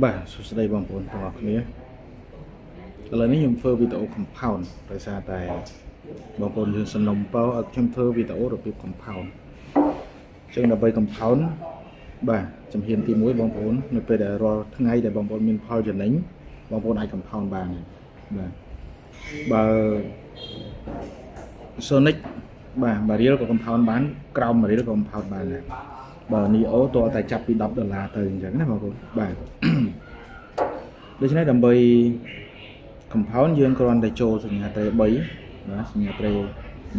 បាទសួស្តីបងប្អូនទាំងអស់គ្នាឥឡូវនេះខ្ញុំធ្វើវីដេអូ compound ដោយសារតែបងប្អូនយើងសំណុំពរឲ្យខ្ញុំធ្វើវីដេអូរបៀប compound អញ្ចឹងដើម្បី compound បាទជំហានទី1បងប្អូននៅពេលដែលរាល់ថ្ងៃដែលបងប្អូនមានផលចំណេញបងប្អូនអាច compound បានបាទបើ Sonic បាទ Mariel ក៏ compound បានក្រោម Mariel ក៏ compound បានដែរបើ Neo តើតែចាប់ពី$10ទៅអញ្ចឹងណាបងប្អូនបាទដូច្នេះដើម្បី compound យើងគ្រាន់តែចូលសញ្ញាត្រេ3បាទសញ្ញាត្រេ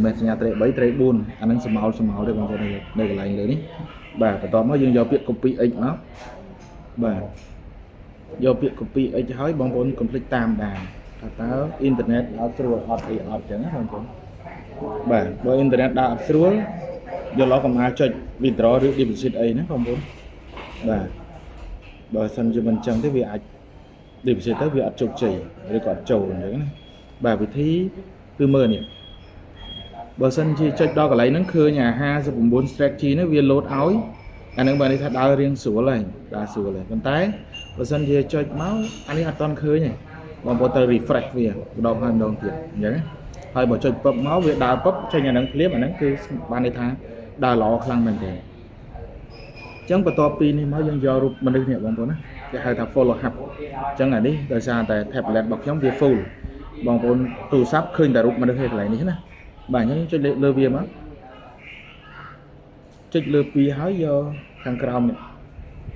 មិនសញ្ញាត្រេ3ត្រេ4អានឹងស្មោលទេបងប្អូននៅកន្លែងលើនេះបាទបន្ទាប់មកយើងយកពាក្យ copy x មកបាទយកពាក្យ copy x ហើយបងប្អូន complete តាមដានថាតើអ៊ីនធឺណិតដើរស្រួលអត់អីអត់ចឹងណាបងប្អូនបាទបើអ៊ីនធឺណិតដើរអត់ស្រួលយកឡោះកំអាលចុច withdraw ឬ deposit អីណាបងប្អូនបាទបើសិនជាមិនចឹងទេវាអាចdeposit ទៅវាអត់ជោគជ័យឬក៏អត់ចូលអញ្ចឹងណាបាទវិធីគឺមើលនេះបើសិនជាចុចដល់កន្លែងហ្នឹងឃើញអា59 strategy នេះវា load ឲ្យអាហ្នឹងបើនេះថាដើររៀងស្រួលហើយដើរស្រួលហើយប៉ុន្តែបើសិនជាចុចមកអានេះអត់ទាន់ឃើញទេបងប្អូនទៅ refresh វាម្ដងហើយម្ដងទៀតអញ្ចឹងហើយបើចុចពឹបមកវាដើរពឹបចេញអាហ្នឹងភ្លាមអាហ្នឹងគឺបានន័យថាដើរល្អខ្លាំងមែនទេអញ្ចឹងបន្ទាប់ពីនេះមកយើងយករូបមនុស្សនេះបងប្អូនណាគេហៅថា follow up អញ្ចឹងអានេះដោយសារតែ tablet របស់ខ្ញុំវា full បងប្អូនទូរស័ព្ទឃើញតែរូបមនុស្សឯកន្លែងនេះណាបាទអញ្ចឹងចុចលើវាមកចុចលើ2ហើយយកខាងក្រោមនេះ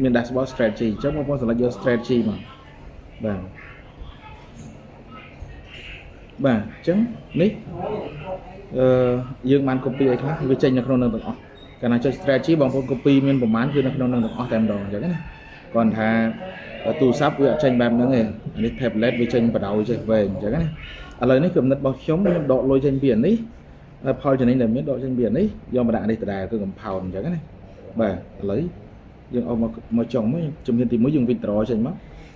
មាន dashboard strategy អញ្ចឹងបងប្អូន select យក strategy មកបាទបាទអញ្ចឹងនេះយើងបាន copy អីខ្លះវាចេញនៅក្នុងនឹងទាំងអស់កាលណាចុច strategy បងប្អូន copy មានប្រមាណគឺនៅក្នុងនឹងទាំងអស់តែម្ដងអញ្ចឹងណាគាត់ថាទូរស័ព្ទវាអត់ចេញបែបហ្នឹងទេអានេះ tablet វាចេញបដ ாய் ចេះវែងអញ្ចឹងណាឥឡូវនេះគំនិតរបស់ខ្ញុំដកលុយចេញពីអានេះផលចំណេញដែលមានដកចេញពីអានេះយកមកដាក់អានេះដដែលគឺ compound អញ្ចឹងណាបាទឥឡូវយើងអស់មកចុងមកជំហានទី1យើង withdraw ចេញមក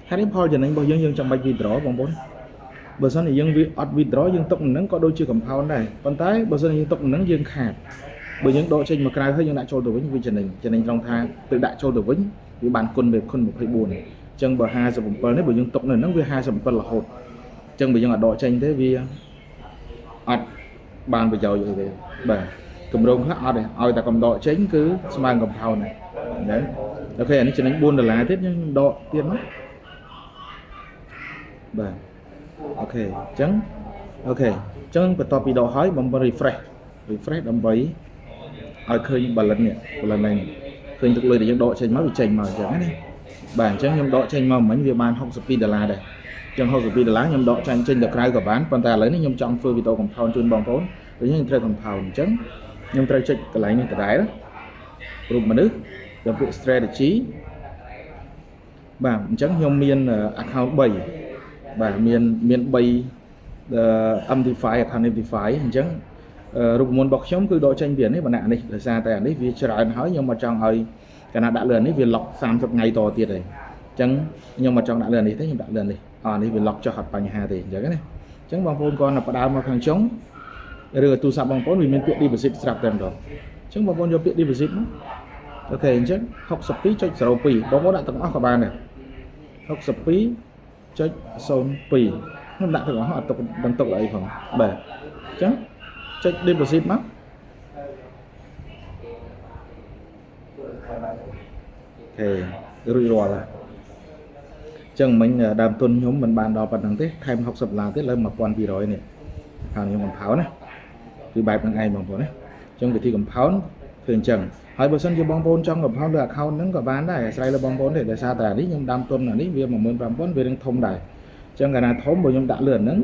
ហើយនេះផលចំណេញរបស់យើងចាំបាច់ withdraw បងប្អូនបើសិនជាយើងវាអត់ withdraw យើងទុកនឹងក៏ដូចជា compound ដែរប៉ុន្តែបើសិនជាយើងទុកនឹងយើងខាតបើយើងដកចេញមកក្រៅហើយយើងដាក់ចូលទៅវិញវាចំណេញត្រង់ថាទៅដាក់ចូលទៅវិញវាបានគុណវាគុណ24អញ្ចឹងបើ57នេះបើយើងទុកនៅហ្នឹងវា57រហូតអញ្ចឹងបើយើងអត់ដកចេញទេវាអត់បានប្រយោជន៍អីទេបាទកម្រងខ្លះអត់ទេឲ្យតែកំដកចេញគឺស្មើនឹង compound ហ្នឹងអូខេអានេះចំណេញ$4ទៀតខ្ញុំដកទៀតមកបាទអូខេអញ្ចឹងបន្ទាប់ពីដកហើយបងប្អូន refresh ដើម្បីឲ្យឃើញ balance នេះ balance នេះឃើញទឹកលុយដែលយើងដកចេញមកវាចេញមកអញ្ចឹងណាបាទអញ្ចឹងខ្ញុំដកចេញមកមិញវាបាន$62ដែរអញ្ចឹង$62ខ្ញុំដកចេញទៅក្រៅក៏បានប៉ុន្តែឥឡូវនេះខ្ញុំចង់ធ្វើវីដេអូ compound ជូនបងប្អូនដូច្នេះខ្ញុំត្រូវ compound អញ្ចឹងខ្ញុំត្រូវចុចកន្លែងនេះដដែលរូបមនុស្សយកពាក្យ strategy បាទអញ្ចឹងខ្ញុំមាន account 3បាទមាន3 MT5 account MT5 អញ្ចឹងរូបមន្តរបស់ខ្ញុំគឺដកចេញពីនេះបណ្ណៈនេះដោយសារតែអានេះវាច្រើនហើយខ្ញុំមកចង់ឲ្យកាលណាដាក់លើនេះវា lock 30ថ្ងៃតទៀតហើយអញ្ចឹងខ្ញុំមកចង់ដាក់លើនេះទេខ្ញុំដាក់លើនេះនេះវា lock ចុះអត់បញ្ហាទេអញ្ចឹងណាអញ្ចឹងបងប្អូនគាត់ទៅផ្ដើមមកខាងចុងឬទូរស័ព្ទបងប្អូនវាមានពាក្យ deposit ស្រាប់តែម្ដងអញ្ចឹងបងប្អូនយកពាក្យ deposit មកអូខេអញ្ចឹង 62.02 បងប្អូនដាក់ទាំងអស់ក៏បានដែរ 62.02 ខ្ញុំដាក់ទាំងអស់អត់ទុកដឹងទុកអីផងបាទអញ្ចឹងចុច deposit មកអូខេរួចរាល់ហើយអញ្ចឹងមិញដើមទុនខ្ញុំមិនបានដល់ប៉ុណ្្នឹងទេថែម$60ទៀតលើ1200នេះខាងខ្ញុំ compound ណាគឺបែបហ្នឹងឯងបងប្អូនណាអញ្ចឹងវិធី compound គឺអញ្ចឹងហើយបើសិនជាបងប្អូនចង់ compound លើ account ហ្នឹងក៏បានដែរអាស្រ័យលើបងប្អូនទេដោយសារតែនេះខ្ញុំដើមទុនអានេះវា15000វារឿងធំដែរអញ្ចឹងកាលណាធំបើខ្ញុំដាក់លើអាហ្នឹង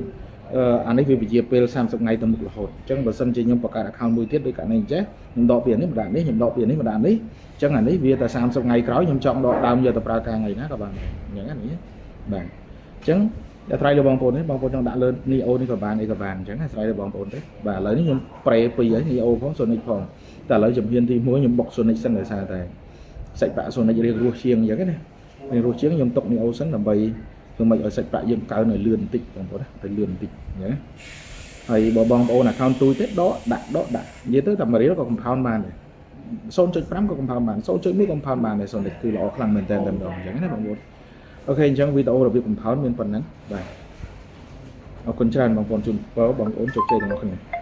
អានេះវាពជាពេល30ថ្ងៃទៅមុខរហូតអញ្ចឹងបើសិនជាខ្ញុំបង្កើត account មួយទៀតដូចកាលនេះអញ្ចឹងខ្ញុំដកពីនេះមកដាក់នេះខ្ញុំដកពីនេះមកដាក់នេះអញ្ចឹងអានេះវាតែ30ថ្ងៃក្រោយខ្ញុំចង់ដកដើមយកទៅប្រើការថ្ងៃណាក៏បានអញ្ចឹងនេះបាទអញ្ចឹងតែថ្លៃលើបងប្អូននេះបងប្អូនចង់ដាក់លើ Neo នេះក៏បានអីក៏បានអញ្ចឹងថ្លៃលើបងប្អូនទេបាទឥឡូវនេះខ្ញុំប្រេពីរហើយ Neo ផង Sonic ផងតែឥឡូវជំហានទី1ខ្ញុំបុក Sonic សិនដោយសារតែសាច់ប្រាក់ Sonic រៀងរស់ជាងអញ្ចឹងណារៀងរស់ជាងខ្ញុំទុក Neo សិនដើម្បីធ្វើម៉េចឲ្យសាច់ប្រាក់យើងកើនឲ្យលឿនបន្តិចបងប្អូនណាឲ្យលឿនបន្តិចអញ្ចឹងហើយបើបងប្អូន account ទូចទេដកដាក់និយាយទៅតែមួយរៀលក៏ compound បានដែរ 0.5 ក៏ compound បាន 0.1 compound បានដែរ Sonic គឺល្អខ្លាំងមែនតើតែម្ដងអញ្ចឹងណាបងប្អូន អូខេអញ្ចឹងវីដេអូរបៀប compound មានប៉ុណ្ណឹងបាទអរគុណច្រើនបងប្អូនជូនពរបងប្អូនជោគជ័យទាំងអស់គ្នា